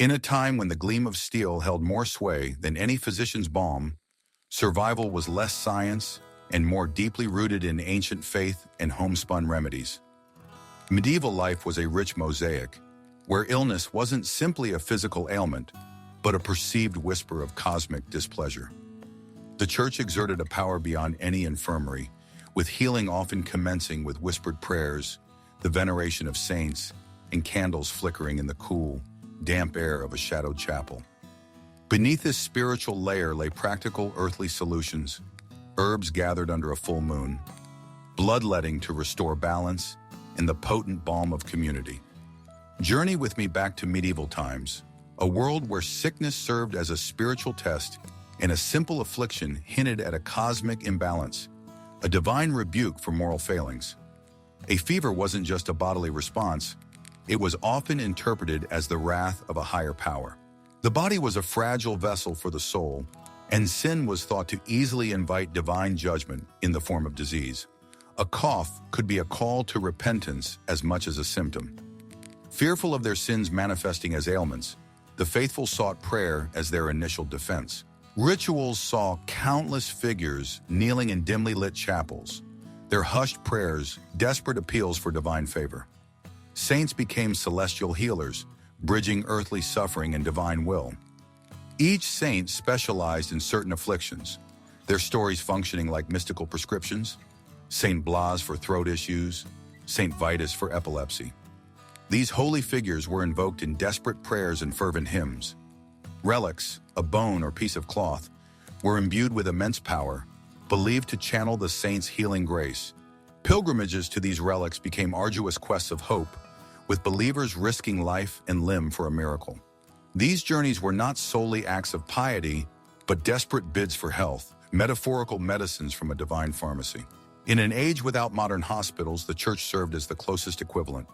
In a time when the gleam of steel held more sway than any physician's balm, survival was less science and more deeply rooted in ancient faith and homespun remedies. Medieval life was a rich mosaic, where illness wasn't simply a physical ailment, but a perceived whisper of cosmic displeasure. The church exerted a power beyond any infirmary, with healing often commencing with whispered prayers, the veneration of saints, and candles flickering in the cool, damp air of a shadowed chapel. Beneath this spiritual layer lay practical earthly solutions, herbs gathered under a full moon, bloodletting to restore balance, and the potent balm of community. Journey with me back to medieval times, a world where sickness served as a spiritual test and a simple affliction hinted at a cosmic imbalance, a divine rebuke for moral failings. A fever wasn't just a bodily response, it was often interpreted as the wrath of a higher power. The body was a fragile vessel for the soul, and sin was thought to easily invite divine judgment in the form of disease. A cough could be a call to repentance as much as a symptom. Fearful of their sins manifesting as ailments, the faithful sought prayer as their initial defense. Rituals saw countless figures kneeling in dimly lit chapels, their hushed prayers desperate appeals for divine favor. Saints became celestial healers, bridging earthly suffering and divine will. Each saint specialized in certain afflictions, their stories functioning like mystical prescriptions. Saint Blas for throat issues, Saint Vitus for epilepsy. These holy figures were invoked in desperate prayers and fervent hymns. Relics, a bone or piece of cloth, were imbued with immense power, believed to channel the saint's healing grace. Pilgrimages to these relics became arduous quests of hope, with believers risking life and limb for a miracle. These journeys were not solely acts of piety, but desperate bids for health, metaphorical medicines from a divine pharmacy. In an age without modern hospitals, the church served as the closest equivalent.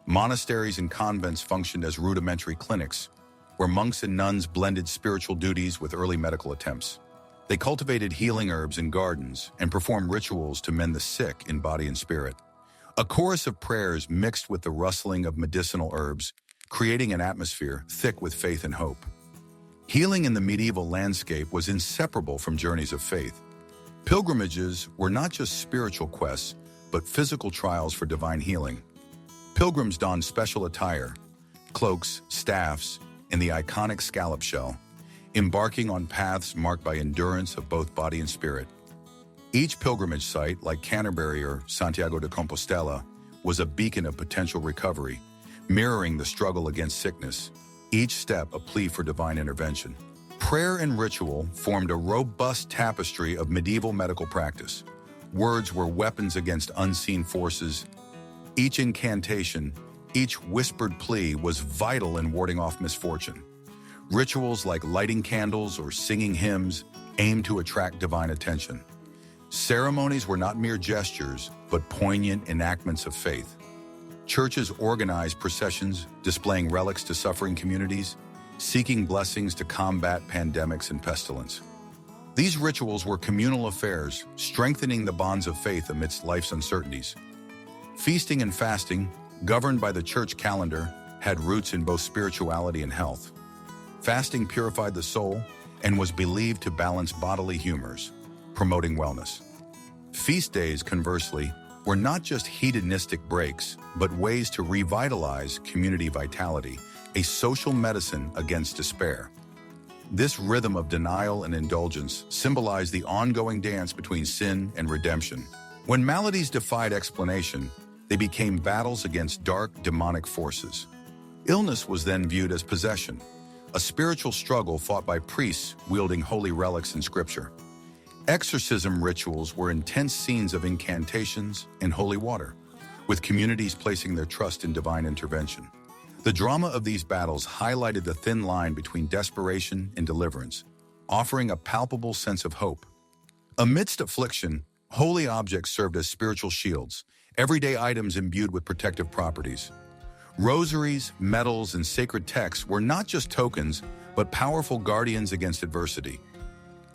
Monasteries and convents functioned as rudimentary clinics, where monks and nuns blended spiritual duties with early medical attempts. They cultivated healing herbs in gardens and performed rituals to mend the sick in body and spirit. A chorus of prayers mixed with the rustling of medicinal herbs, creating an atmosphere thick with faith and hope. Healing in the medieval landscape was inseparable from journeys of faith. Pilgrimages were not just spiritual quests, but physical trials for divine healing. Pilgrims donned special attire, cloaks, staffs, and the iconic scallop shell, embarking on paths marked by endurance of both body and spirit. Each pilgrimage site, like Canterbury or Santiago de Compostela, was a beacon of potential recovery, mirroring the struggle against sickness, each step a plea for divine intervention. Prayer and ritual formed a robust tapestry of medieval medical practice. Words were weapons against unseen forces. Each incantation, each whispered plea was vital in warding off misfortune. Rituals like lighting candles or singing hymns aimed to attract divine attention. Ceremonies were not mere gestures, but poignant enactments of faith. Churches organized processions displaying relics to suffering communities, seeking blessings to combat pandemics and pestilence. These rituals were communal affairs, strengthening the bonds of faith amidst life's uncertainties. Feasting and fasting, governed by the church calendar, had roots in both spirituality and health. Fasting purified the soul and was believed to balance bodily humors, promoting wellness. Feast days, conversely, were not just hedonistic breaks, but ways to revitalize community vitality, a social medicine against despair. This rhythm of denial and indulgence symbolized the ongoing dance between sin and redemption. When maladies defied explanation, they became battles against dark, demonic forces. Illness was then viewed as possession, a spiritual struggle fought by priests wielding holy relics in scripture. Exorcism rituals were intense scenes of incantations and holy water, with communities placing their trust in divine intervention. The drama of these battles highlighted the thin line between desperation and deliverance, offering a palpable sense of hope. Amidst affliction, holy objects served as spiritual shields, everyday items imbued with protective properties. Rosaries, medals, and sacred texts were not just tokens, but powerful guardians against adversity.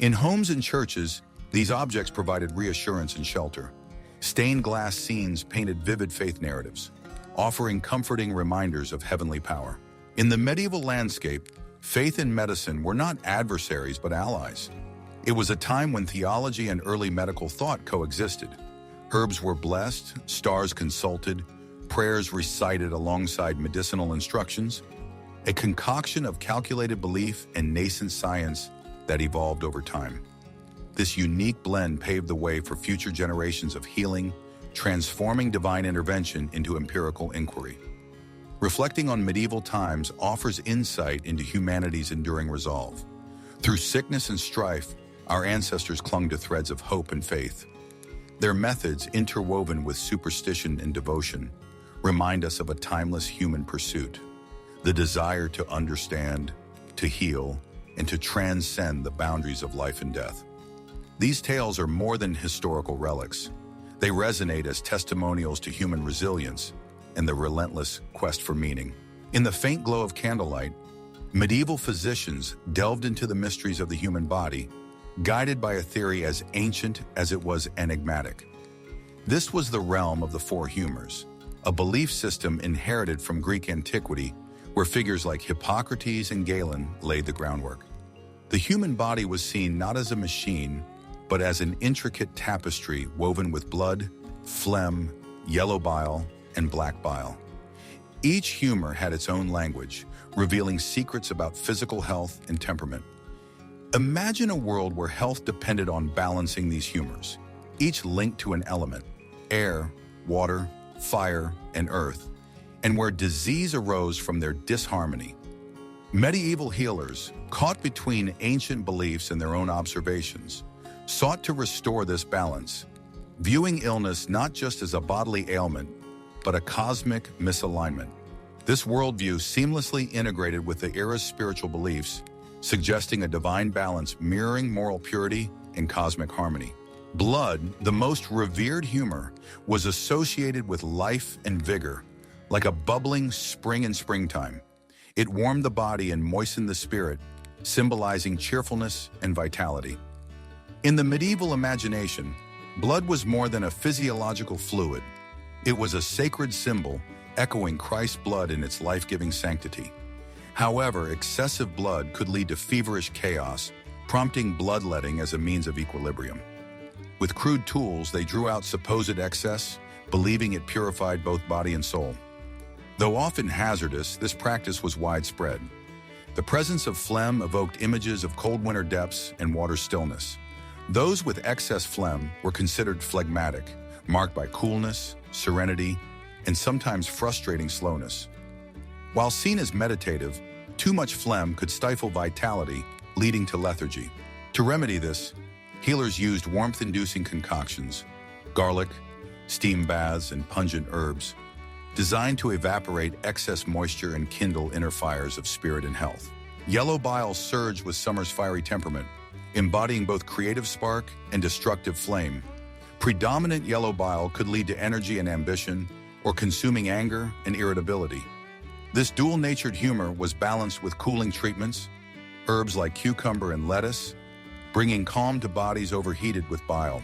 In homes and churches, these objects provided reassurance and shelter. Stained glass scenes painted vivid faith narratives, offering comforting reminders of heavenly power. In the medieval landscape, faith and medicine were not adversaries but allies. It was a time when theology and early medical thought coexisted. Herbs were blessed, stars consulted, prayers recited alongside medicinal instructions, a concoction of calculated belief and nascent science that evolved over time. This unique blend paved the way for future generations of healing, transforming divine intervention into empirical inquiry. Reflecting on medieval times offers insight into humanity's enduring resolve. Through sickness and strife, our ancestors clung to threads of hope and faith. Their methods, interwoven with superstition and devotion, remind us of a timeless human pursuit, the desire to understand, to heal, and to transcend the boundaries of life and death. These tales are more than historical relics. They resonate as testimonials to human resilience and the relentless quest for meaning. In the faint glow of candlelight, medieval physicians delved into the mysteries of the human body, guided by a theory as ancient as it was enigmatic. This was the realm of the four humors, a belief system inherited from Greek antiquity where figures like Hippocrates and Galen laid the groundwork. The human body was seen not as a machine, but as an intricate tapestry woven with blood, phlegm, yellow bile, and black bile. Each humor had its own language, revealing secrets about physical health and temperament. Imagine a world where health depended on balancing these humors, each linked to an element, air, water, fire, and earth, and where disease arose from their disharmony. Medieval healers, caught between ancient beliefs and their own observations, sought to restore this balance, viewing illness not just as a bodily ailment, but a cosmic misalignment. This worldview seamlessly integrated with the era's spiritual beliefs, suggesting a divine balance mirroring moral purity and cosmic harmony. Blood, the most revered humor, was associated with life and vigor, like a bubbling spring in springtime. It warmed the body and moistened the spirit, symbolizing cheerfulness and vitality. In the medieval imagination, blood was more than a physiological fluid. It was a sacred symbol, echoing Christ's blood in its life-giving sanctity. However, excessive blood could lead to feverish chaos, prompting bloodletting as a means of equilibrium. With crude tools, they drew out supposed excess, believing it purified both body and soul. Though often hazardous, this practice was widespread. The presence of phlegm evoked images of cold winter depths and water stillness. Those with excess phlegm were considered phlegmatic, marked by coolness, serenity, and sometimes frustrating slowness. While seen as meditative, too much phlegm could stifle vitality, leading to lethargy. To remedy this, healers used warmth-inducing concoctions, garlic, steam baths, and pungent herbs, designed to evaporate excess moisture and kindle inner fires of spirit and health. Yellow bile surged with summer's fiery temperament, embodying both creative spark and destructive flame. Predominant yellow bile could lead to energy and ambition, or consuming anger and irritability. This dual-natured humor was balanced with cooling treatments, herbs like cucumber and lettuce, bringing calm to bodies overheated with bile.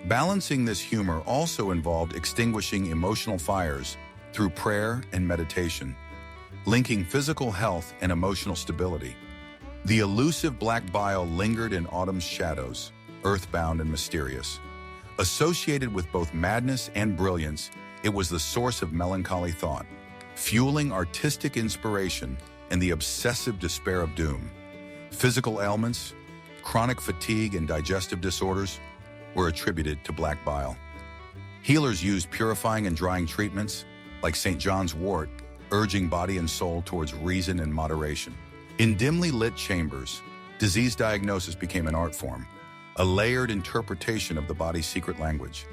Balancing this humor also involved extinguishing emotional fires through prayer and meditation, linking physical health and emotional stability. The elusive black bile lingered in autumn's shadows, earthbound and mysterious. Associated with both madness and brilliance, it was the source of melancholy thought, fueling artistic inspiration and the obsessive despair of doom. Physical ailments, chronic fatigue, and digestive disorders were attributed to black bile. Healers used purifying and drying treatments, like St. John's wort, urging body and soul towards reason and moderation. In dimly lit chambers, disease diagnosis became an art form, a layered interpretation of the body's secret language.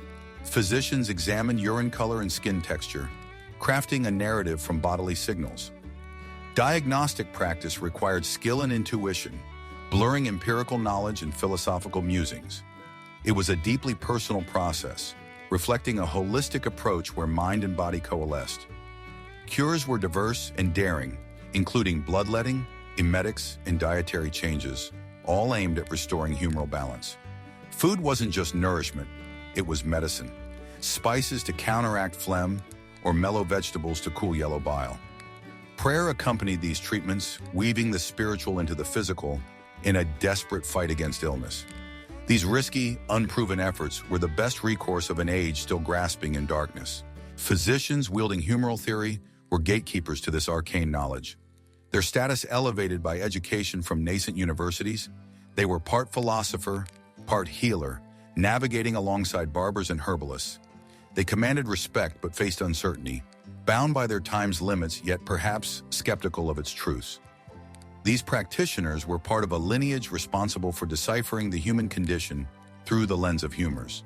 Physicians examined urine color and skin texture, crafting a narrative from bodily signals. Diagnostic practice required skill and intuition, blurring empirical knowledge and philosophical musings. It was a deeply personal process, reflecting a holistic approach where mind and body coalesced. Cures were diverse and daring, including bloodletting, emetics, and dietary changes, all aimed at restoring humoral balance. Food wasn't just nourishment, it was medicine. Spices to counteract phlegm, or mellow vegetables to cool yellow bile. Prayer accompanied these treatments, weaving the spiritual into the physical in a desperate fight against illness. These risky, unproven efforts were the best recourse of an age still grasping in darkness. Physicians wielding humoral theory were gatekeepers to this arcane knowledge. Their status elevated by education from nascent universities, they were part philosopher, part healer, navigating alongside barbers and herbalists. They commanded respect but faced uncertainty, bound by their time's limits yet perhaps skeptical of its truths. These practitioners were part of a lineage responsible for deciphering the human condition through the lens of humors.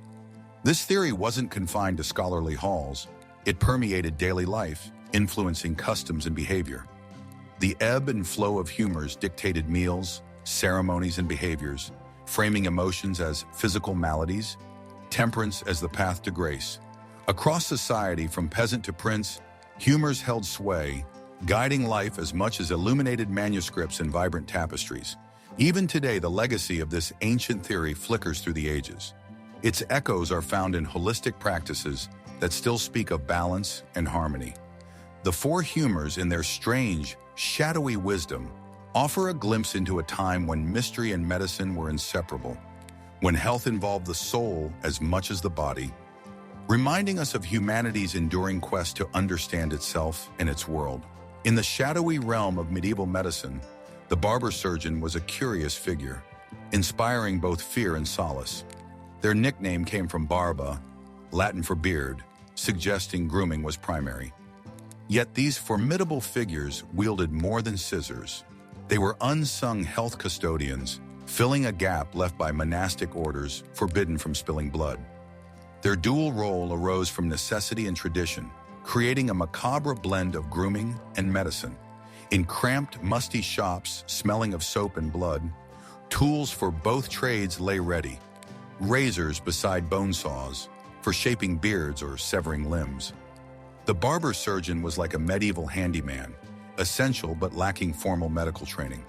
This theory wasn't confined to scholarly halls. It permeated daily life, influencing customs and behavior. The ebb and flow of humors dictated meals, ceremonies, and behaviors, framing emotions as physical maladies, temperance as the path to grace. Across society, from peasant to prince, humors held sway, guiding life as much as illuminated manuscripts and vibrant tapestries. Even today, the legacy of this ancient theory flickers through the ages. Its echoes are found in holistic practices that still speak of balance and harmony. The four humors, in their strange, shadowy wisdom, offer a glimpse into a time when mystery and medicine were inseparable, when health involved the soul as much as the body, reminding us of humanity's enduring quest to understand itself and its world. In the shadowy realm of medieval medicine, the barber-surgeon was a curious figure, inspiring both fear and solace. Their nickname came from barba, Latin for beard, suggesting grooming was primary. Yet these formidable figures wielded more than scissors. They were unsung health custodians, filling a gap left by monastic orders forbidden from spilling blood. Their dual role arose from necessity and tradition, creating a macabre blend of grooming and medicine. In cramped, musty shops smelling of soap and blood, tools for both trades lay ready. Razors beside bone saws, for shaping beards or severing limbs. The barber-surgeon was like a medieval handyman, essential but lacking formal medical training.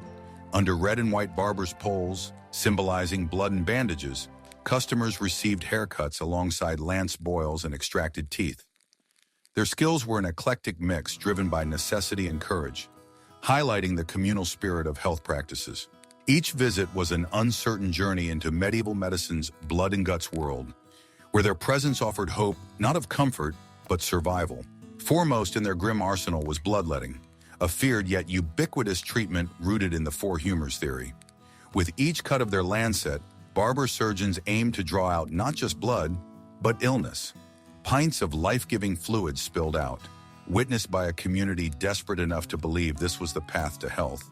Under red and white barber's poles, symbolizing blood and bandages, customers received haircuts alongside lance boils and extracted teeth. Their skills were an eclectic mix driven by necessity and courage, highlighting the communal spirit of health practices. Each visit was an uncertain journey into medieval medicine's blood and guts world, where their presence offered hope not of comfort, but survival. Foremost in their grim arsenal was bloodletting, a feared yet ubiquitous treatment rooted in the four humors theory. With each cut of their lancet, barber-surgeons aimed to draw out not just blood, but illness. Pints of life-giving fluid spilled out, witnessed by a community desperate enough to believe this was the path to health,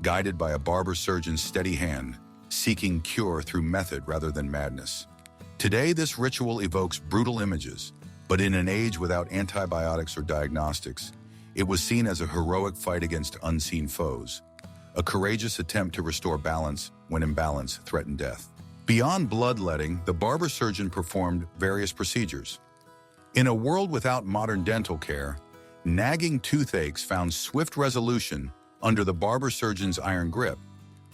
guided by a barber-surgeon's steady hand, seeking cure through method rather than madness. Today, this ritual evokes brutal images, but in an age without antibiotics or diagnostics, it was seen as a heroic fight against unseen foes, a courageous attempt to restore balance when imbalance threatened death. Beyond bloodletting, the barber-surgeon performed various procedures. In a world without modern dental care, nagging toothaches found swift resolution under the barber-surgeon's iron grip,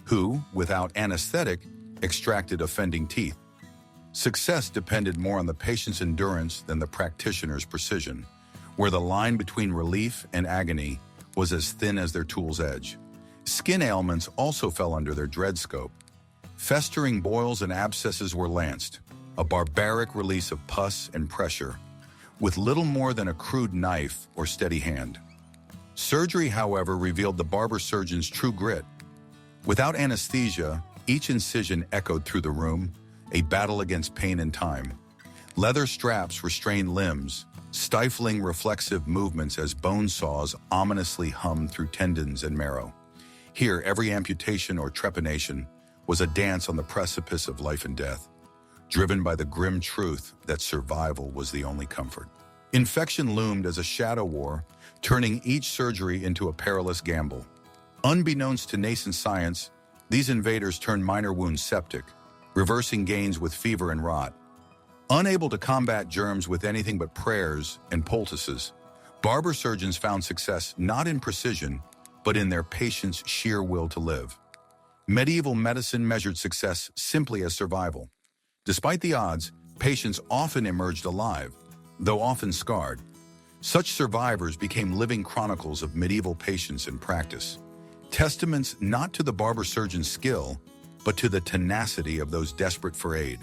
who, without anesthetic, extracted offending teeth. Success depended more on the patient's endurance than the practitioner's precision, where the line between relief and agony was as thin as their tool's edge. Skin ailments also fell under their dread scope. Festering boils and abscesses were lanced, a barbaric release of pus and pressure, with little more than a crude knife or steady hand. Surgery, however, revealed the barber-surgeon's true grit. Without anesthesia, each incision echoed through the room, a battle against pain and time. Leather straps restrained limbs, stifling reflexive movements as bone saws ominously hummed through tendons and marrow. Here, every amputation or trepanation was a dance on the precipice of life and death, driven by the grim truth that survival was the only comfort. Infection loomed as a shadow war, turning each surgery into a perilous gamble. Unbeknownst to nascent science, these invaders turned minor wounds septic, reversing gains with fever and rot. Unable to combat germs with anything but prayers and poultices, barber-surgeons found success not in precision, but in their patients' sheer will to live. Medieval medicine measured success simply as survival. Despite the odds, patients often emerged alive, though often scarred. Such survivors became living chronicles of medieval patience and practice, testaments not to the barber-surgeon's skill, but to the tenacity of those desperate for aid.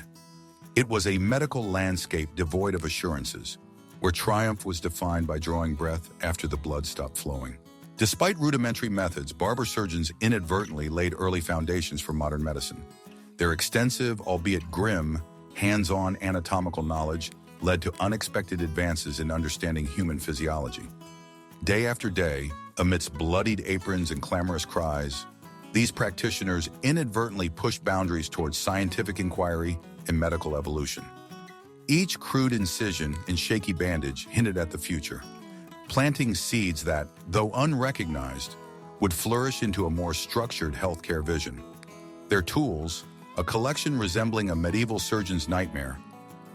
It was a medical landscape devoid of assurances, where triumph was defined by drawing breath after the blood stopped flowing. Despite rudimentary methods, barber-surgeons inadvertently laid early foundations for modern medicine. Their extensive, albeit grim, hands-on anatomical knowledge led to unexpected advances in understanding human physiology. Day after day, amidst bloodied aprons and clamorous cries, these practitioners inadvertently pushed boundaries towards scientific inquiry and medical evolution. Each crude incision and shaky bandage hinted at the future, planting seeds that, though unrecognized, would flourish into a more structured healthcare vision. Their tools, a collection resembling a medieval surgeon's nightmare,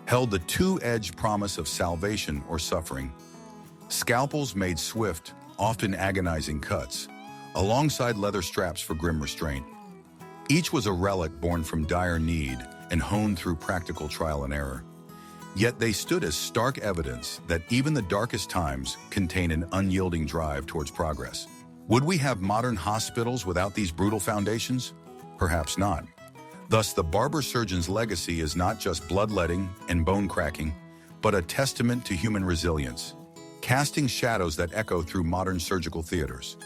held the two-edged promise of salvation or suffering. Scalpels made swift, often agonizing cuts, alongside leather straps for grim restraint. Each was a relic born from dire need and honed through practical trial and error. Yet they stood as stark evidence that even the darkest times contain an unyielding drive towards progress. Would we have modern hospitals without these brutal foundations? Perhaps not. Thus, the barber-surgeon's legacy is not just bloodletting and bone cracking, but a testament to human resilience, casting shadows that echo through modern surgical theaters.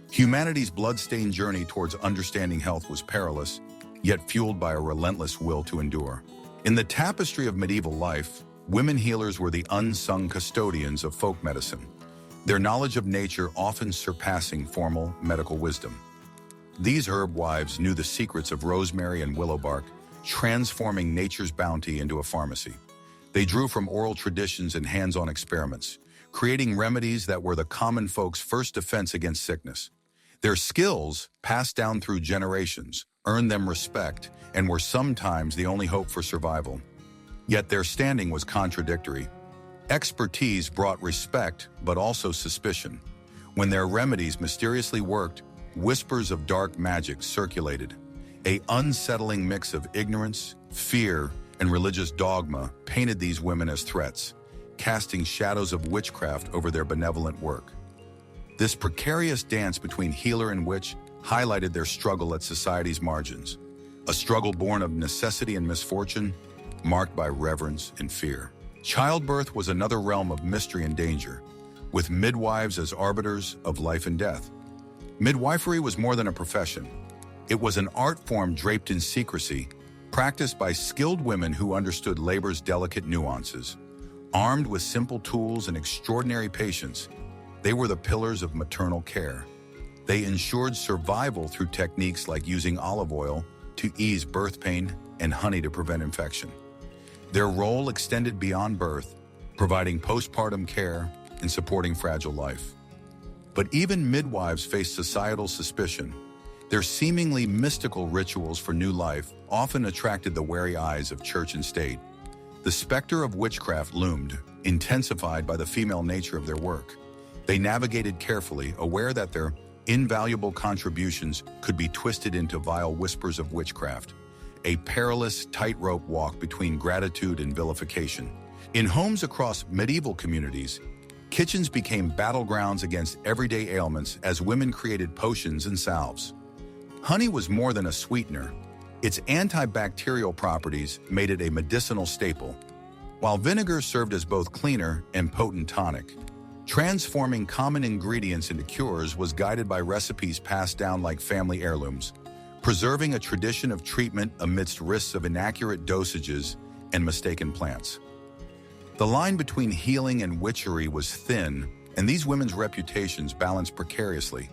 Humanity's blood-stained journey towards understanding health was perilous, yet fueled by a relentless will to endure. In the tapestry of medieval life, women healers were the unsung custodians of folk medicine, their knowledge of nature often surpassing formal medical wisdom. These herb wives knew the secrets of rosemary and willow bark, transforming nature's bounty into a pharmacy. They drew from oral traditions and hands-on experiments, creating remedies that were the common folk's first defense against sickness. Their skills, passed down through generations, earned them respect and were sometimes the only hope for survival. Yet their standing was contradictory. Expertise brought respect, but also suspicion. When their remedies mysteriously worked, whispers of dark magic circulated. An unsettling mix of ignorance, fear, and religious dogma painted these women as threats, casting shadows of witchcraft over their benevolent work. This precarious dance between healer and witch highlighted their struggle at society's margins, a struggle born of necessity and misfortune, marked by reverence and fear. Childbirth was another realm of mystery and danger, with midwives as arbiters of life and death. Midwifery was more than a profession. It was an art form draped in secrecy, practiced by skilled women who understood labor's delicate nuances. Armed with simple tools and extraordinary patience, they were the pillars of maternal care. They ensured survival through techniques like using olive oil to ease birth pain and honey to prevent infection. Their role extended beyond birth, providing postpartum care and supporting fragile life. But even midwives faced societal suspicion. Their seemingly mystical rituals for new life often attracted the wary eyes of church and state. The specter of witchcraft loomed, intensified by the female nature of their work. They navigated carefully, aware that their invaluable contributions could be twisted into vile whispers of witchcraft, a perilous tightrope walk between gratitude and vilification. In homes across medieval communities, kitchens became battlegrounds against everyday ailments as women created potions and salves. Honey was more than a sweetener. Its antibacterial properties made it a medicinal staple, while vinegar served as both cleaner and potent tonic. Transforming common ingredients into cures was guided by recipes passed down like family heirlooms, preserving a tradition of treatment amidst risks of inaccurate dosages and mistaken plants. The line between healing and witchery was thin, and these women's reputations balanced precariously.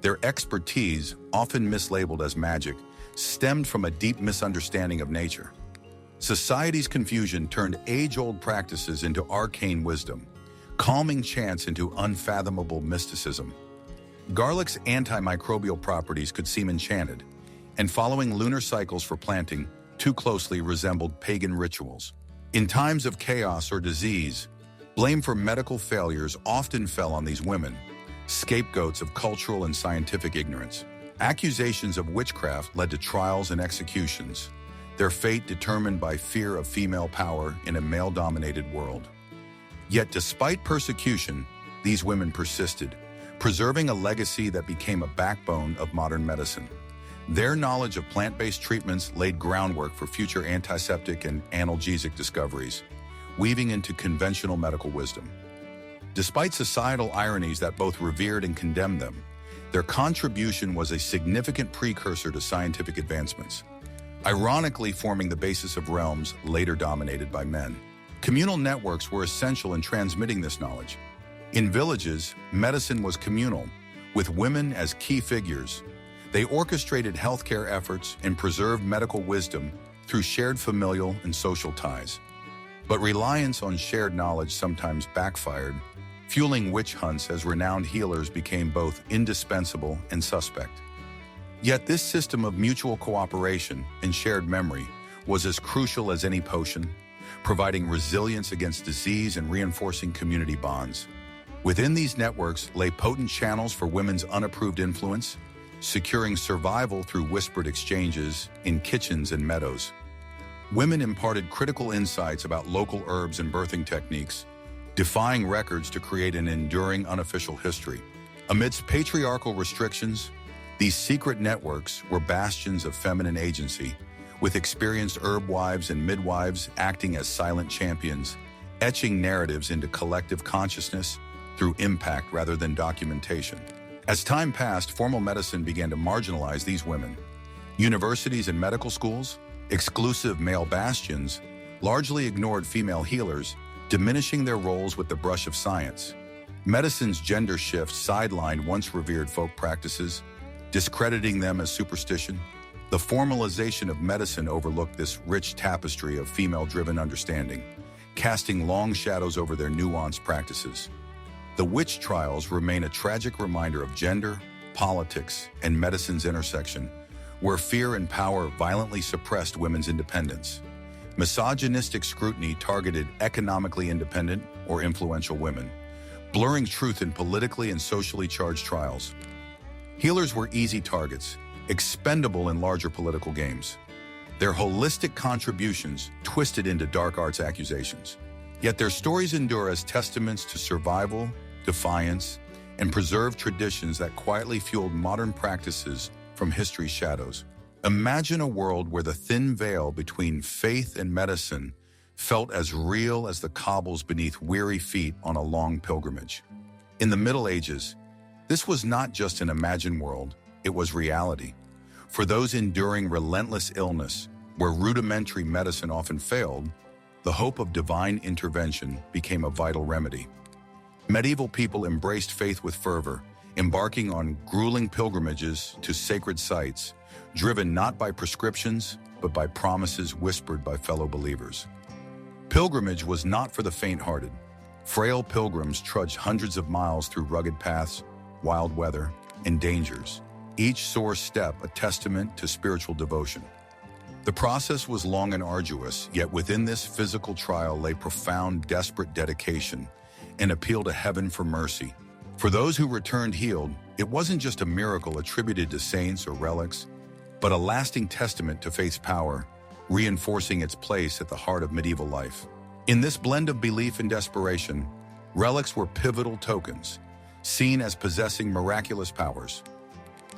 Their expertise, often mislabeled as magic, stemmed from a deep misunderstanding of nature. Society's confusion turned age-old practices into arcane wisdom, calming chants into unfathomable mysticism. Garlic's antimicrobial properties could seem enchanted, and following lunar cycles for planting too closely resembled pagan rituals. In times of chaos or disease, blame for medical failures often fell on these women, scapegoats of cultural and scientific ignorance. Accusations of witchcraft led to trials and executions, their fate determined by fear of female power in a male-dominated world. Yet despite persecution, these women persisted, preserving a legacy that became a backbone of modern medicine. Their knowledge of plant-based treatments laid groundwork for future antiseptic and analgesic discoveries, weaving into conventional medical wisdom. Despite societal ironies that both revered and condemned them, their contribution was a significant precursor to scientific advancements, ironically forming the basis of realms later dominated by men. Communal networks were essential in transmitting this knowledge. In villages, medicine was communal, with women as key figures. They orchestrated healthcare efforts and preserved medical wisdom through shared familial and social ties. But reliance on shared knowledge sometimes backfired, fueling witch hunts as renowned healers became both indispensable and suspect. Yet this system of mutual cooperation and shared memory was as crucial as any potion, providing resilience against disease and reinforcing community bonds. Within these networks lay potent channels for women's unapproved influence, securing survival through whispered exchanges in kitchens and meadows. Women imparted critical insights about local herbs and birthing techniques, defying records to create an enduring unofficial history. Amidst patriarchal restrictions, these secret networks were bastions of feminine agency, with experienced herb wives and midwives acting as silent champions, etching narratives into collective consciousness through impact rather than documentation. As time passed, formal medicine began to marginalize these women. Universities and medical schools, exclusive male bastions, largely ignored female healers, diminishing their roles with the brush of science. Medicine's gender shift sidelined once revered folk practices, discrediting them as superstition. The formalization of medicine overlooked this rich tapestry of female-driven understanding, casting long shadows over their nuanced practices. The witch trials remain a tragic reminder of gender, politics, and medicine's intersection, where fear and power violently suppressed women's independence. Misogynistic scrutiny targeted economically independent or influential women, blurring truth in politically and socially charged trials. Healers were easy targets, expendable in larger political games. Their holistic contributions twisted into dark arts accusations. Yet their stories endure as testaments to survival, defiance, and preserved traditions that quietly fueled modern practices from history's shadows. Imagine a world where the thin veil between faith and medicine felt as real as the cobbles beneath weary feet on a long pilgrimage. In the Middle Ages, this was not just an imagined world, it was reality. For those enduring relentless illness, where rudimentary medicine often failed, the hope of divine intervention became a vital remedy. Medieval people embraced faith with fervor, embarking on grueling pilgrimages to sacred sites, driven not by prescriptions, but by promises whispered by fellow believers. Pilgrimage was not for the faint-hearted. Frail pilgrims trudged hundreds of miles through rugged paths, wild weather, and dangers, each sore step a testament to spiritual devotion. The process was long and arduous, yet within this physical trial lay profound, desperate dedication, an appeal to heaven for mercy. For those who returned healed, it wasn't just a miracle attributed to saints or relics, but a lasting testament to faith's power, reinforcing its place at the heart of medieval life. In this blend of belief and desperation, relics were pivotal tokens, seen as possessing miraculous powers.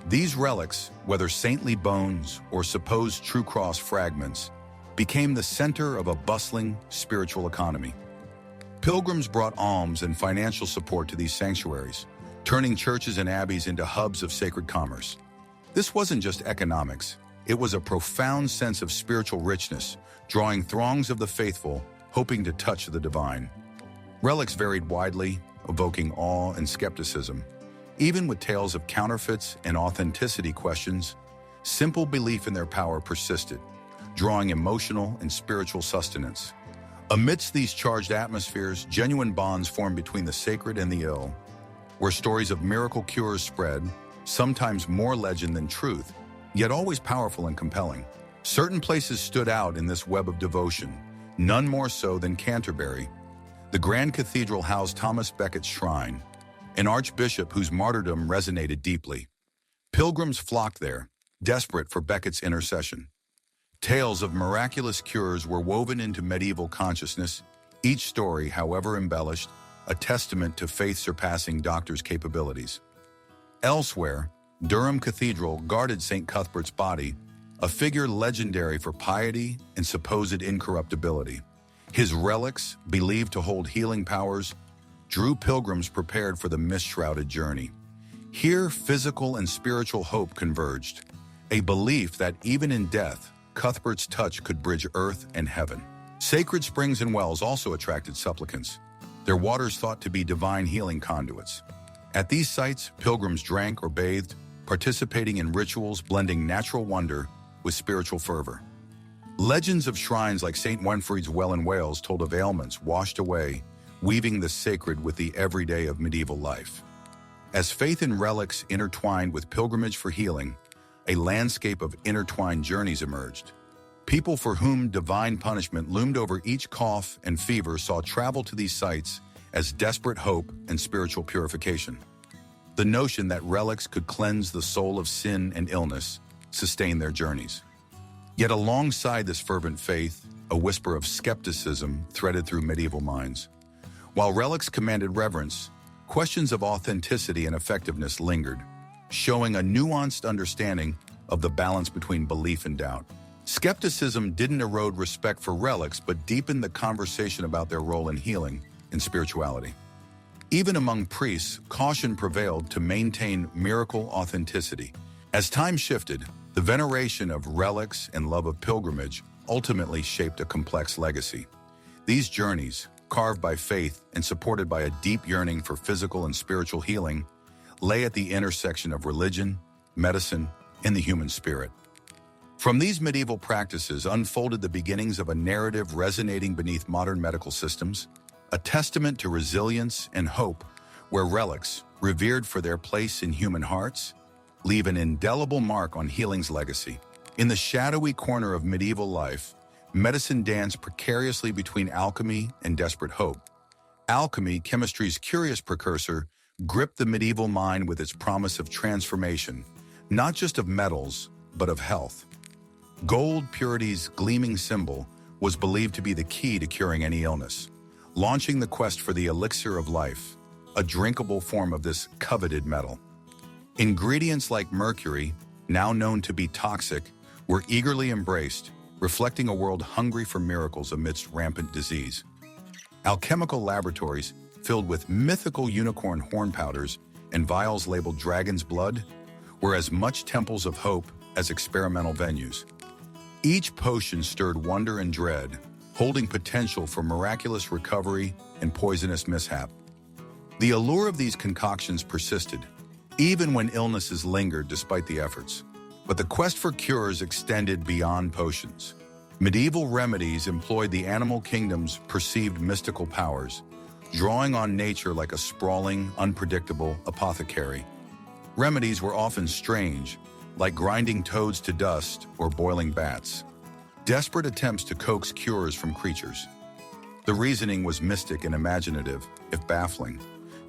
These relics, whether saintly bones or supposed true cross fragments, became the center of a bustling spiritual economy. Pilgrims brought alms and financial support to these sanctuaries, turning churches and abbeys into hubs of sacred commerce. This wasn't just economics, it was a profound sense of spiritual richness, drawing throngs of the faithful, hoping to touch the divine. Relics varied widely, evoking awe and skepticism. Even with tales of counterfeits and authenticity questions, simple belief in their power persisted, drawing emotional and spiritual sustenance. Amidst these charged atmospheres, genuine bonds formed between the sacred and the ill, where stories of miracle cures spread, sometimes more legend than truth, yet always powerful and compelling. Certain places stood out in this web of devotion, none more so than Canterbury. The Grand Cathedral housed Thomas Becket's shrine, an archbishop whose martyrdom resonated deeply. Pilgrims flocked there, desperate for Becket's intercession. Tales of miraculous cures were woven into medieval consciousness, each story, however embellished, a testament to faith surpassing doctors' capabilities. Elsewhere, Durham Cathedral guarded St. Cuthbert's body, a figure legendary for piety and supposed incorruptibility. His relics, believed to hold healing powers, drew pilgrims prepared for the mist-shrouded journey. Here, physical and spiritual hope converged, a belief that even in death, Cuthbert's touch could bridge earth and heaven. Sacred springs and wells also attracted supplicants, their waters thought to be divine healing conduits. At these sites, pilgrims drank or bathed, participating in rituals blending natural wonder with spiritual fervor. Legends of shrines like St. Winfried's Well in Wales told of ailments washed away, weaving the sacred with the everyday of medieval life. As faith and relics intertwined with pilgrimage for healing, a landscape of intertwined journeys emerged. People for whom divine punishment loomed over each cough and fever saw travel to these sites as desperate hope and spiritual purification. The notion that relics could cleanse the soul of sin and illness sustained their journeys. Yet alongside this fervent faith, a whisper of skepticism threaded through medieval minds. While relics commanded reverence, questions of authenticity and effectiveness lingered, showing a nuanced understanding of the balance between belief and doubt. Skepticism didn't erode respect for relics, but deepened the conversation about their role in healing and spirituality. Even among priests, caution prevailed to maintain miracle authenticity. As time shifted, the veneration of relics and love of pilgrimage ultimately shaped a complex legacy. These journeys, carved by faith and supported by a deep yearning for physical and spiritual healing, lay at the intersection of religion, medicine, and the human spirit. From these medieval practices unfolded the beginnings of a narrative resonating beneath modern medical systems, a testament to resilience and hope, where relics, revered for their place in human hearts, leave an indelible mark on healing's legacy. In the shadowy corner of medieval life, medicine danced precariously between alchemy and desperate hope. Alchemy, chemistry's curious precursor, gripped the medieval mind with its promise of transformation, not just of metals, but of health. Gold, purity's gleaming symbol, was believed to be the key to curing any illness, launching the quest for the elixir of life, a drinkable form of this coveted metal. Ingredients like mercury, now known to be toxic, were eagerly embraced, reflecting a world hungry for miracles amidst rampant disease. Alchemical laboratories, filled with mythical unicorn horn powders and vials labeled dragon's blood, were as much temples of hope as experimental venues. Each potion stirred wonder and dread, holding potential for miraculous recovery and poisonous mishap. The allure of these concoctions persisted, even when illnesses lingered despite the efforts. But the quest for cures extended beyond potions. Medieval remedies employed the animal kingdom's perceived mystical powers, drawing on nature like a sprawling, unpredictable apothecary. Remedies were often strange, like grinding toads to dust or boiling bats. Desperate attempts to coax cures from creatures. The reasoning was mystic and imaginative, if baffling.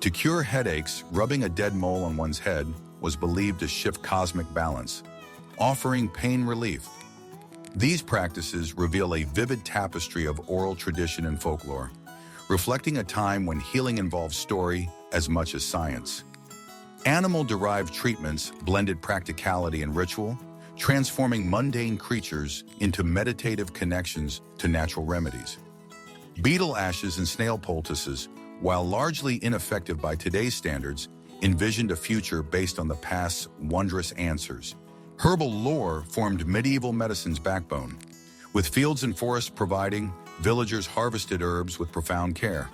To cure headaches, rubbing a dead mole on one's head was believed to shift cosmic balance, offering pain relief. These practices reveal a vivid tapestry of oral tradition and folklore, reflecting a time when healing involved story as much as science. Animal-derived treatments blended practicality and ritual, transforming mundane creatures into meditative connections to natural remedies. Beetle ashes and snail poultices, while largely ineffective by today's standards, envisioned a future based on the past's wondrous answers. Herbal lore formed medieval medicine's backbone, with fields and forests providing, villagers harvested herbs with profound care.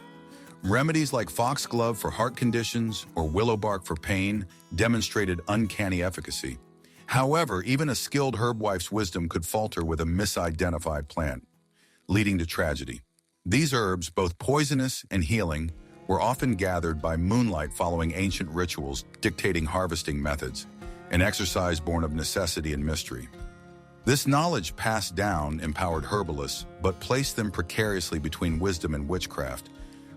Remedies like foxglove for heart conditions or willow bark for pain demonstrated uncanny efficacy. However, even a skilled herb wife's wisdom could falter with a misidentified plant, leading to tragedy. These herbs, both poisonous and healing, were often gathered by moonlight following ancient rituals dictating harvesting methods, an exercise born of necessity and mystery. This knowledge passed down empowered herbalists, but placed them precariously between wisdom and witchcraft,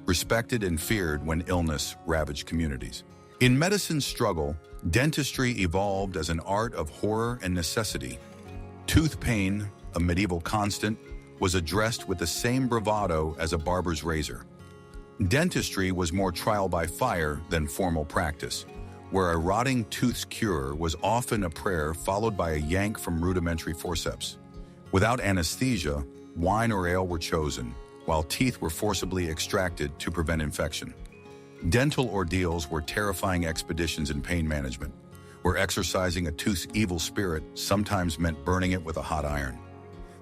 respected and feared when illness ravaged communities. In medicine's struggle, dentistry evolved as an art of horror and necessity. Tooth pain, a medieval constant, was addressed with the same bravado as a barber's razor. Dentistry was more trial by fire than formal practice, where a rotting tooth's cure was often a prayer followed by a yank from rudimentary forceps. Without anesthesia, wine or ale were chosen, while teeth were forcibly extracted to prevent infection. Dental ordeals were terrifying expeditions in pain management, where exorcising a tooth's evil spirit sometimes meant burning it with a hot iron.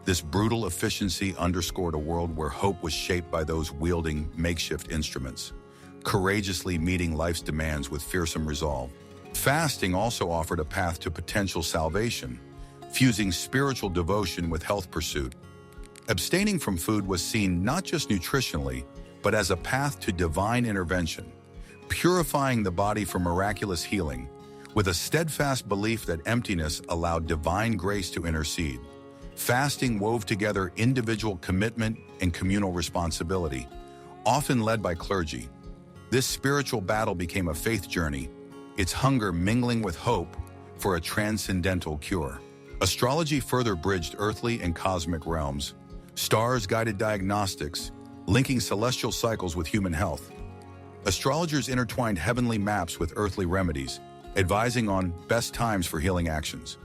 This brutal efficiency underscored a world where hope was shaped by those wielding makeshift instruments, courageously meeting life's demands with fearsome resolve. Fasting also offered a path to potential salvation, fusing spiritual devotion with health pursuit. Abstaining from food was seen not just nutritionally, but as a path to divine intervention, purifying the body for miraculous healing, with a steadfast belief that emptiness allowed divine grace to intercede. Fasting wove together individual commitment and communal responsibility, often led by clergy. This spiritual battle became a faith journey, its hunger mingling with hope for a transcendental cure. Astrology further bridged earthly and cosmic realms. Stars guided diagnostics, linking celestial cycles with human health. Astrologers intertwined heavenly maps with earthly remedies, advising on best times for healing actions.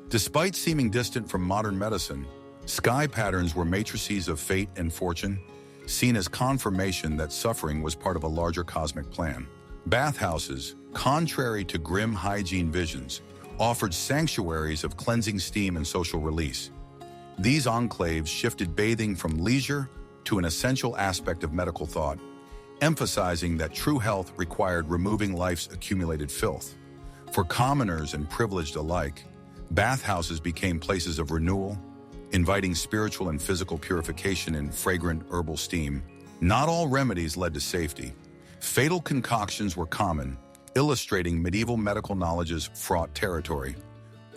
Despite seeming distant from modern medicine, sky patterns were matrices of fate and fortune, seen as confirmation that suffering was part of a larger cosmic plan. Bathhouses, contrary to grim hygiene visions, offered sanctuaries of cleansing steam and social release. These enclaves shifted bathing from leisure to an essential aspect of medical thought, emphasizing that true health required removing life's accumulated filth. For commoners and privileged alike, bathhouses became places of renewal, inviting spiritual and physical purification in fragrant herbal steam. Not all remedies led to safety. Fatal concoctions were common, illustrating medieval medical knowledge's fraught territory.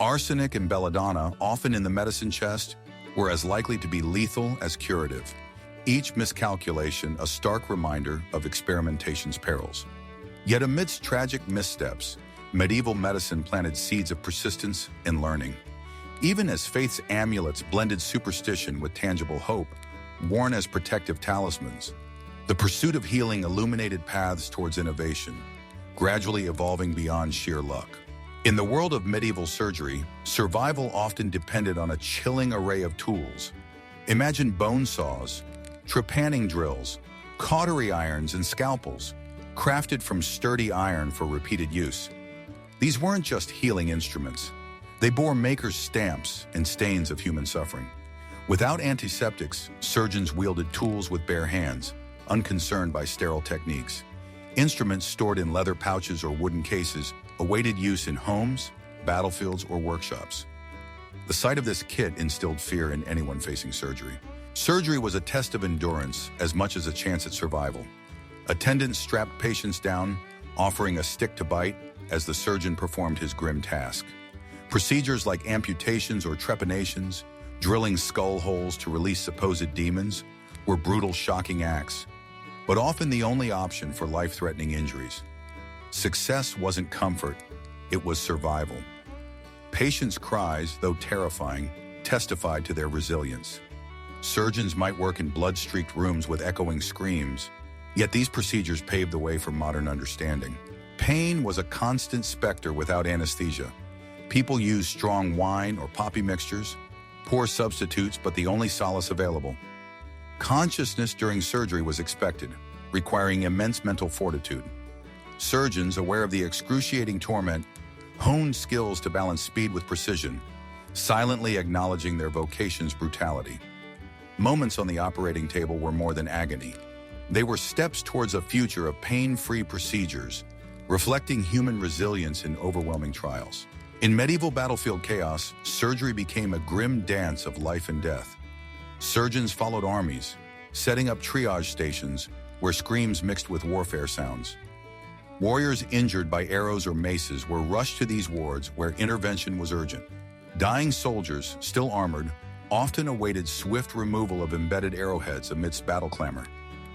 Arsenic and belladonna, often in the medicine chest, were as likely to be lethal as curative. Each miscalculation a stark reminder of experimentation's perils. Yet amidst tragic missteps, medieval medicine planted seeds of persistence and learning. Even as faith's amulets blended superstition with tangible hope, worn as protective talismans, the pursuit of healing illuminated paths towards innovation, gradually evolving beyond sheer luck. In the world of medieval surgery, survival often depended on a chilling array of tools. Imagine bone saws, trepanning drills, cautery irons, and scalpels, crafted from sturdy iron for repeated use. These weren't just healing instruments. They bore makers' stamps and stains of human suffering. Without antiseptics, surgeons wielded tools with bare hands, unconcerned by sterile techniques. Instruments stored in leather pouches or wooden cases awaited use in homes, battlefields, or workshops. The sight of this kit instilled fear in anyone facing surgery. Surgery was a test of endurance as much as a chance at survival. Attendants strapped patients down, offering a stick to bite as the surgeon performed his grim task. Procedures like amputations or trepanations, drilling skull holes to release supposed demons, were brutal, shocking acts, but often the only option for life-threatening injuries. Success wasn't comfort, it was survival. Patients' cries, though terrifying, testified to their resilience. Surgeons might work in blood-streaked rooms with echoing screams, yet these procedures paved the way for modern understanding. Pain was a constant specter without anesthesia. People used strong wine or poppy mixtures, poor substitutes but the only solace available. Consciousness during surgery was expected, requiring immense mental fortitude. Surgeons, aware of the excruciating torment, honed skills to balance speed with precision, silently acknowledging their vocation's brutality. Moments on the operating table were more than agony. They were steps towards a future of pain-free procedures, reflecting human resilience in overwhelming trials. In medieval battlefield chaos, surgery became a grim dance of life and death. Surgeons followed armies, setting up triage stations where screams mixed with warfare sounds. Warriors injured by arrows or maces were rushed to these wards where intervention was urgent. Dying soldiers, still armored, often awaited swift removal of embedded arrowheads amidst battle clamor.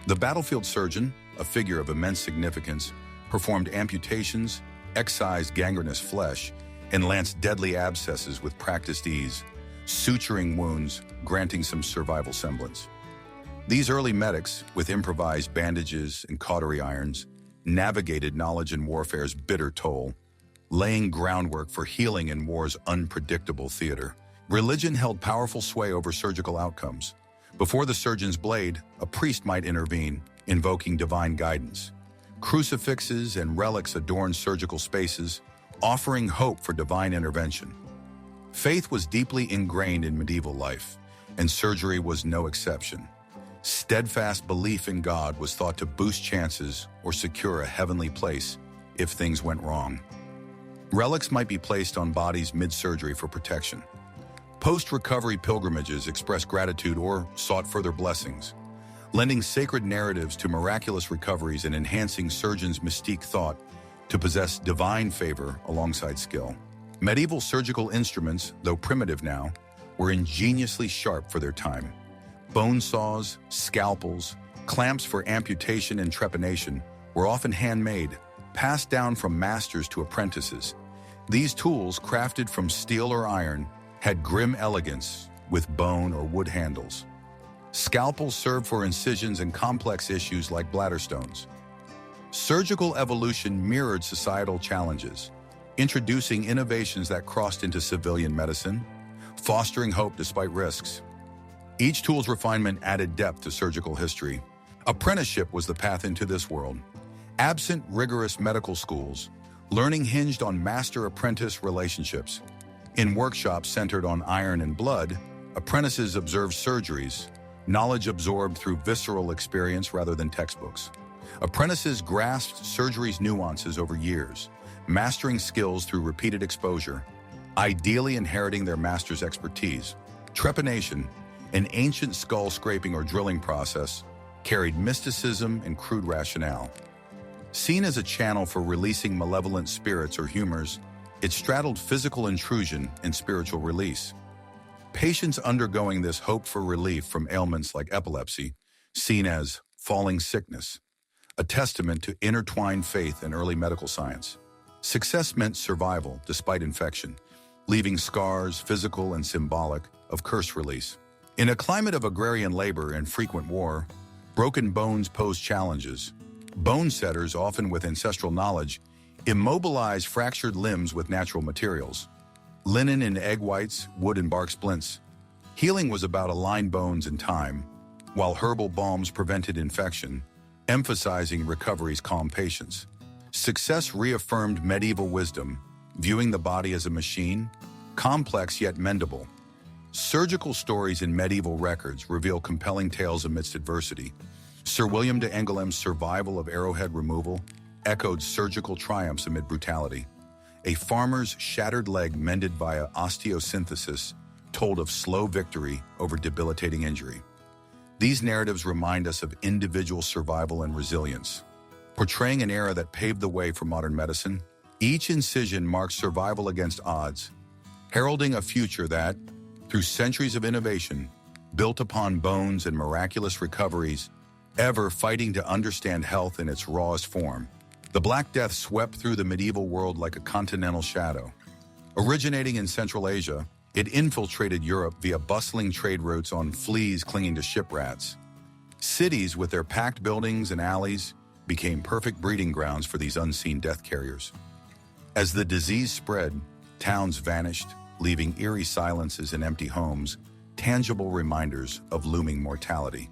The battlefield surgeon, a figure of immense significance, performed amputations, excised gangrenous flesh, and lanced deadly abscesses with practiced ease, suturing wounds, granting some survival semblance. These early medics, with improvised bandages and cautery irons, navigated knowledge in warfare's bitter toll, laying groundwork for healing in war's unpredictable theater. Religion held powerful sway over surgical outcomes. Before the surgeon's blade, a priest might intervene, invoking divine guidance. Crucifixes and relics adorned surgical spaces, offering hope for divine intervention. Faith was deeply ingrained in medieval life, and surgery was no exception. Steadfast belief in God was thought to boost chances or secure a heavenly place if things went wrong. Relics might be placed on bodies mid-surgery for protection. Post-recovery pilgrimages expressed gratitude or sought further blessings, lending sacred narratives to miraculous recoveries and enhancing surgeons' mystique thought to possess divine favor alongside skill. Medieval surgical instruments, though primitive now, were ingeniously sharp for their time. Bone saws, scalpels, clamps for amputation and trepanation were often handmade, passed down from masters to apprentices. These tools, crafted from steel or iron, had grim elegance with bone or wood handles. Scalpels served for incisions and complex issues like bladder stones. Surgical evolution mirrored societal challenges, introducing innovations that crossed into civilian medicine, fostering hope despite risks. Each tool's refinement added depth to surgical history. Apprenticeship was the path into this world. Absent rigorous medical schools, learning hinged on master-apprentice relationships. In workshops centered on iron and blood, apprentices observed surgeries, knowledge absorbed through visceral experience rather than textbooks. Apprentices grasped surgery's nuances over years, mastering skills through repeated exposure, ideally inheriting their master's expertise. Trepanation, an ancient skull scraping or drilling process, carried mysticism and crude rationale. Seen as a channel for releasing malevolent spirits or humors, it straddled physical intrusion and spiritual release. Patients undergoing this hoped for relief from ailments like epilepsy, seen as falling sickness, a testament to intertwined faith and early medical science. Success meant survival despite infection, leaving scars, physical and symbolic, of curse release. In a climate of agrarian labor and frequent war, broken bones posed challenges. Bone setters, often with ancestral knowledge, immobilized fractured limbs with natural materials. Linen and egg whites, wood and bark splints. Healing was about aligned bones and time, while herbal balms prevented infection, emphasizing recovery's calm patience. Success reaffirmed medieval wisdom, viewing the body as a machine, complex yet mendable. Surgical stories in medieval records reveal compelling tales amidst adversity. Sir William de Angouleme's survival of arrowhead removal echoed surgical triumphs amid brutality. A farmer's shattered leg mended via osteosynthesis told of slow victory over debilitating injury. These narratives remind us of individual survival and resilience. Portraying an era that paved the way for modern medicine, each incision marks survival against odds, heralding a future that, through centuries of innovation, built upon bones and miraculous recoveries, ever fighting to understand health in its rawest form. The Black Death swept through the medieval world like a continental shadow. Originating in Central Asia, it infiltrated Europe via bustling trade routes on fleas clinging to ship rats. Cities, with their packed buildings and alleys, became perfect breeding grounds for these unseen death carriers. As the disease spread, towns vanished, leaving eerie silences and empty homes, tangible reminders of looming mortality.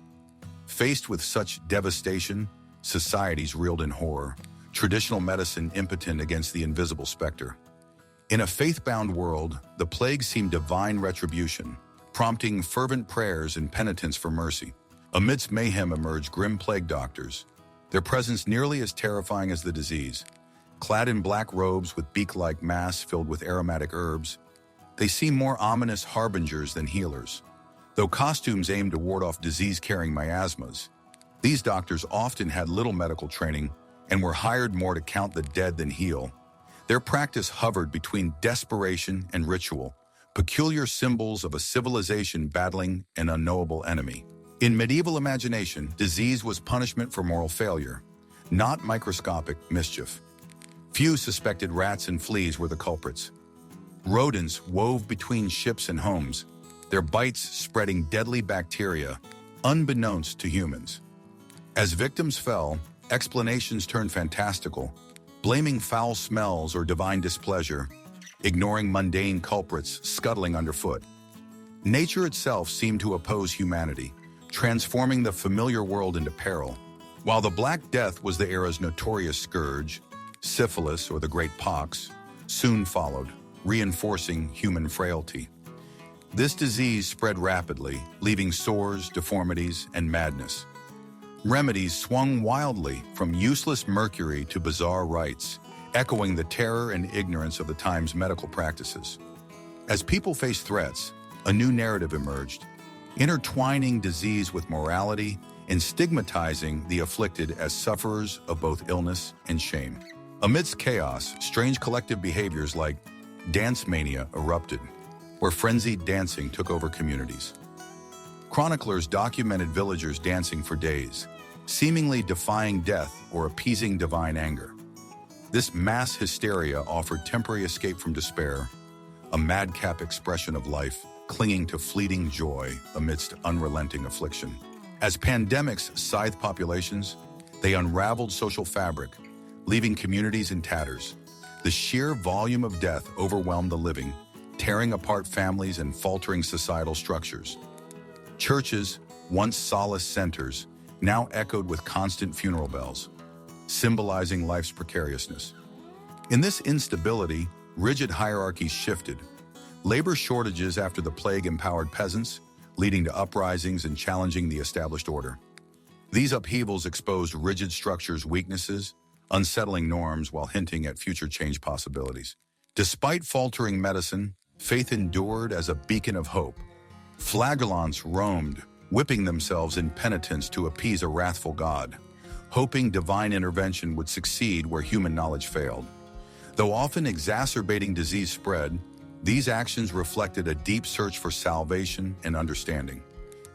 Faced with such devastation, societies reeled in horror, traditional medicine impotent against the invisible specter. In a faith-bound world, the plague seemed divine retribution, prompting fervent prayers and penitence for mercy. Amidst mayhem emerged grim plague doctors, their presence nearly as terrifying as the disease. Clad in black robes with beak-like masks filled with aromatic herbs, they seem more ominous harbingers than healers. Though costumes aimed to ward off disease-carrying miasmas, these doctors often had little medical training and were hired more to count the dead than heal. Their practice hovered between desperation and ritual, peculiar symbols of a civilization battling an unknowable enemy. In medieval imagination, disease was punishment for moral failure, not microscopic mischief. Few suspected rats and fleas were the culprits. Rodents wove between ships and homes, their bites spreading deadly bacteria, unbeknownst to humans. As victims fell, explanations turned fantastical, blaming foul smells or divine displeasure, ignoring mundane culprits scuttling underfoot. Nature itself seemed to oppose humanity, transforming the familiar world into peril. While the Black Death was the era's notorious scourge, syphilis, or the Great Pox, soon followed, reinforcing human frailty. This disease spread rapidly, leaving sores, deformities, and madness. Remedies swung wildly from useless mercury to bizarre rites, echoing the terror and ignorance of the time's medical practices. As people faced threats, a new narrative emerged, intertwining disease with morality and stigmatizing the afflicted as sufferers of both illness and shame. Amidst chaos, strange collective behaviors like dance mania erupted, where frenzied dancing took over communities. Chroniclers documented villagers dancing for days, seemingly defying death or appeasing divine anger. This mass hysteria offered temporary escape from despair, a madcap expression of life clinging to fleeting joy amidst unrelenting affliction. As pandemics scythed populations, they unraveled social fabric, leaving communities in tatters. The sheer volume of death overwhelmed the living, tearing apart families and faltering societal structures. Churches, once solace centers, now echoed with constant funeral bells, symbolizing life's precariousness. In this instability, rigid hierarchies shifted. Labor shortages after the plague empowered peasants, leading to uprisings and challenging the established order. These upheavals exposed rigid structures' weaknesses, unsettling norms while hinting at future change possibilities. Despite faltering medicine, faith endured as a beacon of hope. Flagellants roamed, whipping themselves in penitence to appease a wrathful God, hoping divine intervention would succeed where human knowledge failed. Though often exacerbating disease spread, these actions reflected a deep search for salvation and understanding.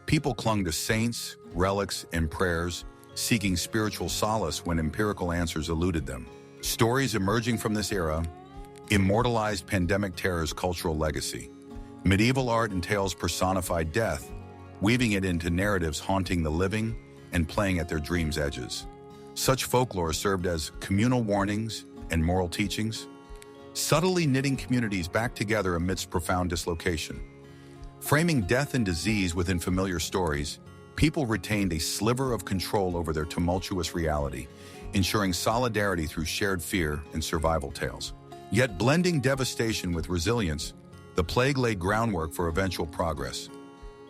People clung to saints, relics, and prayers, seeking spiritual solace when empirical answers eluded them. Stories emerging from this era immortalized pandemic terror's cultural legacy. Medieval art and tales personified death, weaving it into narratives haunting the living and playing at their dreams' edges. Such folklore served as communal warnings and moral teachings, subtly knitting communities back together amidst profound dislocation. Framing death and disease within familiar stories, people retained a sliver of control over their tumultuous reality, ensuring solidarity through shared fear and survival tales. Yet blending devastation with resilience, the plague laid groundwork for eventual progress.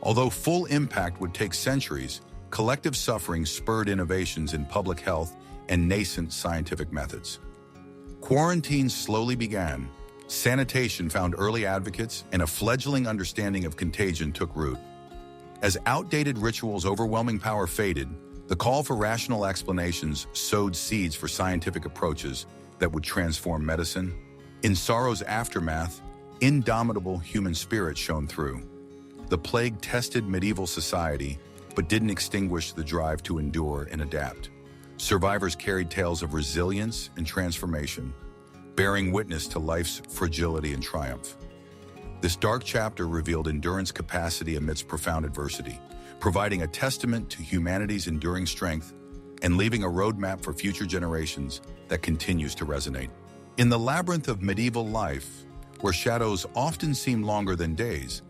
Although full impact would take centuries, collective suffering spurred innovations in public health and nascent scientific methods. Quarantines slowly began, sanitation found early advocates, and a fledgling understanding of contagion took root. As outdated rituals' overwhelming power faded, the call for rational explanations sowed seeds for scientific approaches that would transform medicine. In sorrow's aftermath, indomitable human spirit shone through. The plague tested medieval society, but didn't extinguish the drive to endure and adapt. Survivors carried tales of resilience and transformation, bearing witness to life's fragility and triumph. This dark chapter revealed endurance capacity amidst profound adversity, providing a testament to humanity's enduring strength and leaving a roadmap for future generations that continues to resonate. In the labyrinth of medieval life, where shadows often seem longer than days,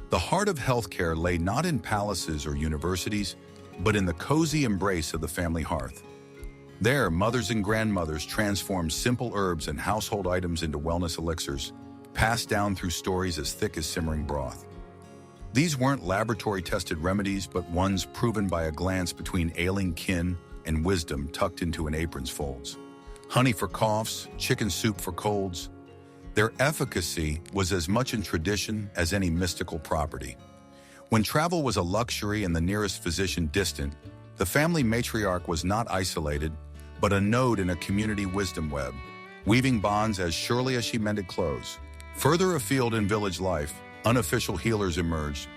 the heart of healthcare lay not in palaces or universities, but in the cozy embrace of the family hearth. There, mothers and grandmothers transformed simple herbs and household items into wellness elixirs, passed down through stories as thick as simmering broth. These weren't laboratory-tested remedies, but ones proven by a glance between ailing kin and wisdom tucked into an apron's folds. Honey for coughs, chicken soup for colds. Their efficacy was as much in tradition as any mystical property. When travel was a luxury and the nearest physician distant, the family matriarch was not isolated, but a node in a community wisdom web, weaving bonds as surely as she mended clothes. Further afield in village life, unofficial healers emerged,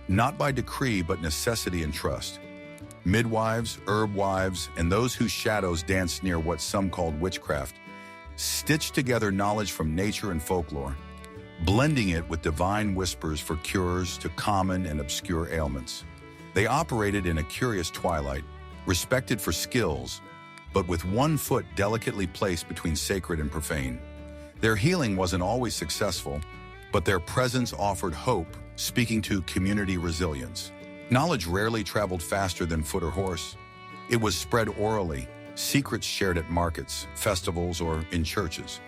not by decree but necessity and trust. Midwives, herb wives, and those whose shadows danced near what some called witchcraft, stitched together knowledge from nature and folklore, blending it with divine whispers for cures to common and obscure ailments. They operated in a curious twilight, respected for skills, but with one foot delicately placed between sacred and profane. Their healing wasn't always successful, but their presence offered hope, speaking to community resilience. Knowledge rarely traveled faster than foot or horse. It was spread orally, secrets shared at markets, festivals, or in churches.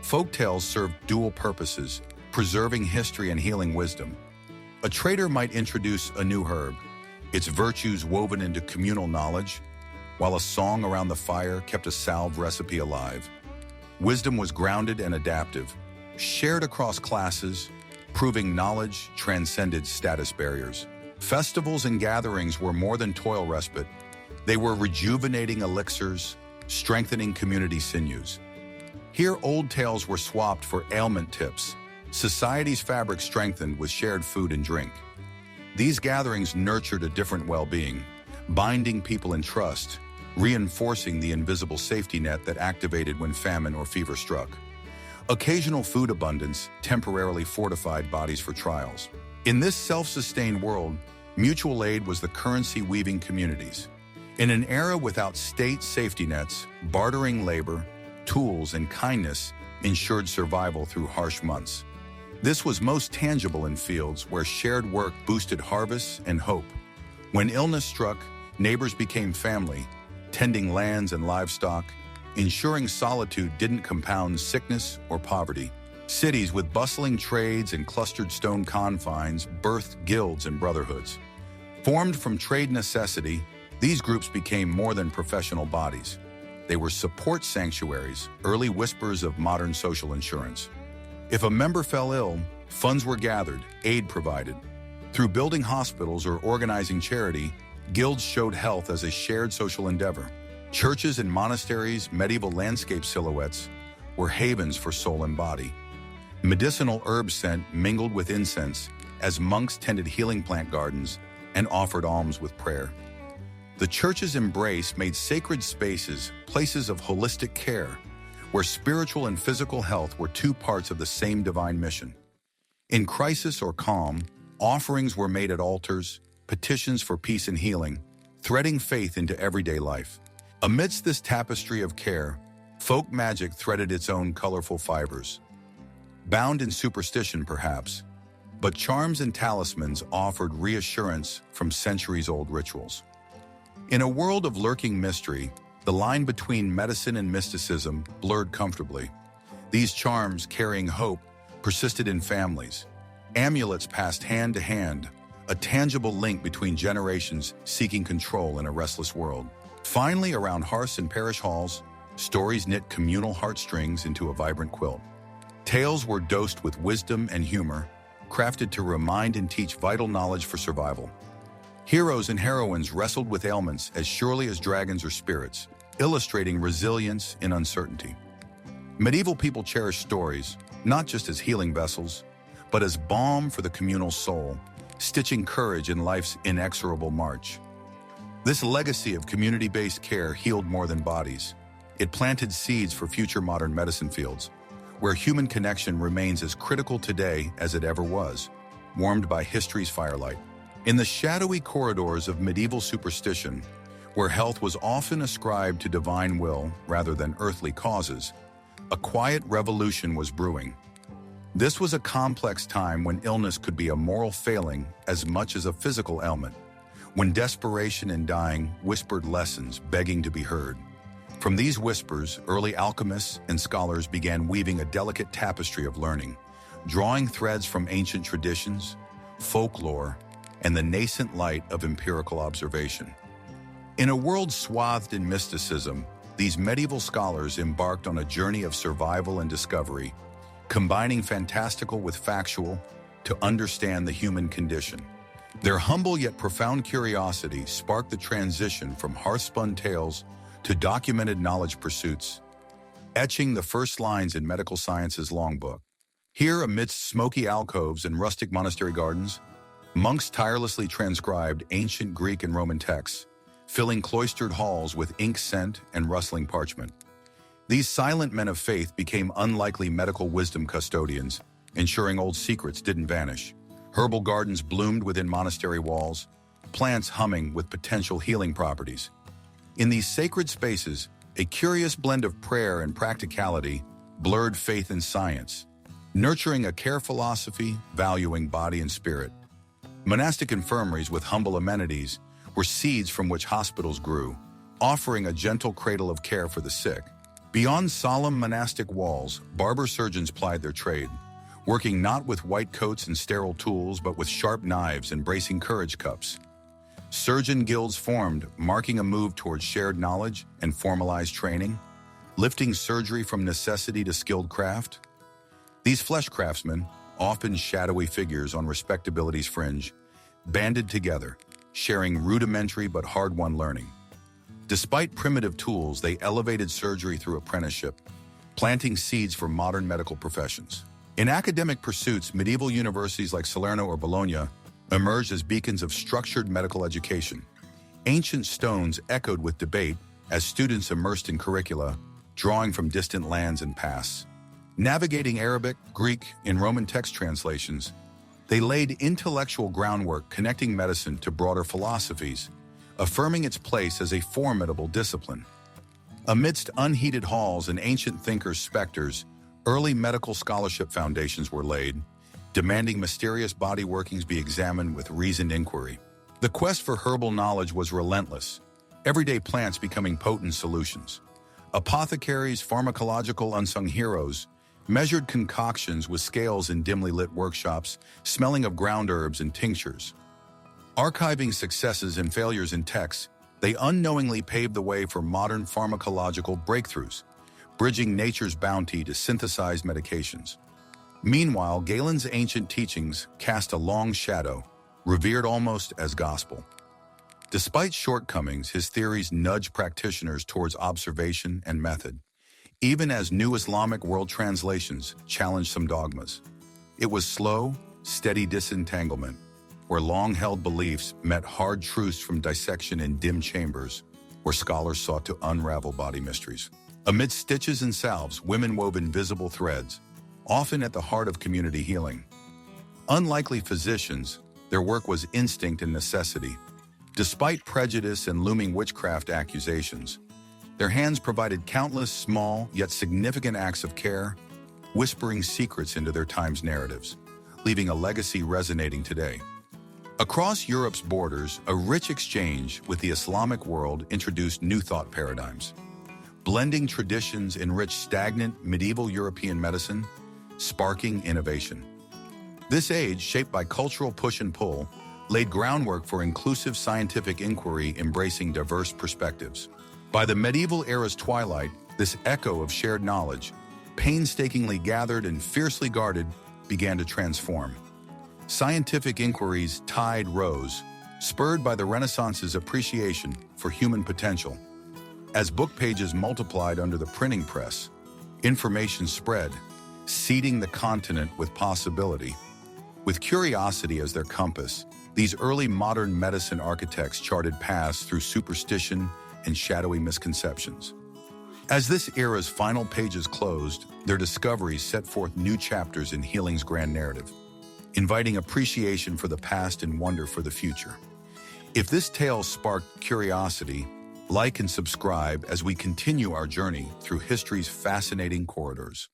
Folk tales served dual purposes, preserving history and healing wisdom. A trader might introduce a new herb, its virtues woven into communal knowledge, while a song around the fire kept a salve recipe alive. Wisdom was grounded and adaptive, shared across classes, proving knowledge transcended status barriers. Festivals and gatherings were more than toil respite. They were rejuvenating elixirs, strengthening community sinews. Here, old tales were swapped for ailment tips. Society's fabric strengthened with shared food and drink. These gatherings nurtured a different well-being, binding people in trust, reinforcing the invisible safety net that activated when famine or fever struck. Occasional food abundance temporarily fortified bodies for trials. In this self-sustained world, mutual aid was the currency weaving communities. In an era without state safety nets, bartering labor, tools, and kindness ensured survival through harsh months. This was most tangible in fields where shared work boosted harvests and hope. When illness struck, neighbors became family, tending lands and livestock, ensuring solitude didn't compound sickness or poverty. Cities with bustling trades and clustered stone confines birthed guilds and brotherhoods. Formed from trade necessity, these groups became more than professional bodies. They were support sanctuaries, early whispers of modern social insurance. If a member fell ill, funds were gathered, aid provided. Through building hospitals or organizing charity, guilds showed health as a shared social endeavor. Churches and monasteries, medieval landscape silhouettes, were havens for soul and body. Medicinal herb scent mingled with incense as monks tended healing plant gardens and offered alms with prayer. The church's embrace made sacred spaces places of holistic care, where spiritual and physical health were two parts of the same divine mission. In crisis or calm, offerings were made at altars, petitions for peace and healing, threading faith into everyday life. Amidst this tapestry of care, folk magic threaded its own colorful fibers. Bound in superstition, perhaps, but charms and talismans offered reassurance from centuries-old rituals. In a world of lurking mystery, the line between medicine and mysticism blurred comfortably. These charms, carrying hope, persisted in families. Amulets passed hand to hand, a tangible link between generations seeking control in a restless world. Finally, around hearths and parish halls, stories knit communal heartstrings into a vibrant quilt. Tales were dosed with wisdom and humor, crafted to remind and teach vital knowledge for survival. Heroes and heroines wrestled with ailments as surely as dragons or spirits, illustrating resilience in uncertainty. Medieval people cherished stories, not just as healing vessels, but as balm for the communal soul, stitching courage in life's inexorable march. This legacy of community-based care healed more than bodies. It planted seeds for future modern medicine fields, where human connection remains as critical today as it ever was, warmed by history's firelight. In the shadowy corridors of medieval superstition, where health was often ascribed to divine will rather than earthly causes, a quiet revolution was brewing. This was a complex time when illness could be a moral failing as much as a physical ailment, when desperation and dying whispered lessons begging to be heard. From these whispers, early alchemists and scholars began weaving a delicate tapestry of learning, drawing threads from ancient traditions, folklore, and the nascent light of empirical observation. In a world swathed in mysticism, these medieval scholars embarked on a journey of survival and discovery, combining fantastical with factual to understand the human condition. Their humble yet profound curiosity sparked the transition from hearth-spun tales to documented knowledge pursuits, etching the first lines in medical science's longbook. Here, amidst smoky alcoves and rustic monastery gardens, monks tirelessly transcribed ancient Greek and Roman texts, filling cloistered halls with ink scent and rustling parchment. These silent men of faith became unlikely medical wisdom custodians, ensuring old secrets didn't vanish. Herbal gardens bloomed within monastery walls, plants humming with potential healing properties. In these sacred spaces, a curious blend of prayer and practicality blurred faith and science, nurturing a care philosophy valuing body and spirit. Monastic infirmaries with humble amenities were seeds from which hospitals grew, offering a gentle cradle of care for the sick. Beyond solemn monastic walls, barber-surgeons plied their trade, working not with white coats and sterile tools, but with sharp knives and bracing courage cups. Surgeon guilds formed, marking a move towards shared knowledge and formalized training, lifting surgery from necessity to skilled craft. These flesh craftsmen, often shadowy figures on respectability's fringe, banded together, sharing rudimentary but hard-won learning. Despite primitive tools, they elevated surgery through apprenticeship, planting seeds for modern medical professions. In academic pursuits, medieval universities like Salerno or Bologna emerged as beacons of structured medical education. Ancient stones echoed with debate as students immersed in curricula, drawing from distant lands and pasts. Navigating Arabic, Greek, and Roman text translations, they laid intellectual groundwork connecting medicine to broader philosophies, affirming its place as a formidable discipline. Amidst unheated halls and ancient thinkers' specters, early medical scholarship foundations were laid, demanding mysterious body workings be examined with reasoned inquiry. The quest for herbal knowledge was relentless, everyday plants becoming potent solutions. Apothecaries, pharmacological unsung heroes, measured concoctions with scales in dimly lit workshops, smelling of ground herbs and tinctures. Archiving successes and failures in texts, they unknowingly paved the way for modern pharmacological breakthroughs, bridging nature's bounty to synthesized medications. Meanwhile, Galen's ancient teachings cast a long shadow, revered almost as gospel. Despite shortcomings, his theories nudged practitioners towards observation and method, even as new Islamic world translations challenged some dogmas. It was slow, steady disentanglement, where long-held beliefs met hard truths from dissection in dim chambers, where scholars sought to unravel body mysteries. Amid stitches and salves, women wove invisible threads, often at the heart of community healing. Unlikely physicians, their work was instinct and necessity. Despite prejudice and looming witchcraft accusations, their hands provided countless small yet significant acts of care, whispering secrets into their time's narratives, leaving a legacy resonating today. Across Europe's borders, a rich exchange with the Islamic world introduced new thought paradigms. Blending traditions enriched stagnant medieval European medicine, sparking innovation. This age, shaped by cultural push and pull, laid groundwork for inclusive scientific inquiry embracing diverse perspectives. By the medieval era's twilight, this echo of shared knowledge, painstakingly gathered and fiercely guarded, began to transform. Scientific inquiry's tide rose, spurred by the Renaissance's appreciation for human potential. As book pages multiplied under the printing press, information spread, seeding the continent with possibility. With curiosity as their compass, these early modern medicine architects charted paths through superstition and shadowy misconceptions. As this era's final pages closed, their discoveries set forth new chapters in healing's grand narrative, inviting appreciation for the past and wonder for the future. If this tale sparked curiosity, like and subscribe as we continue our journey through history's fascinating corridors.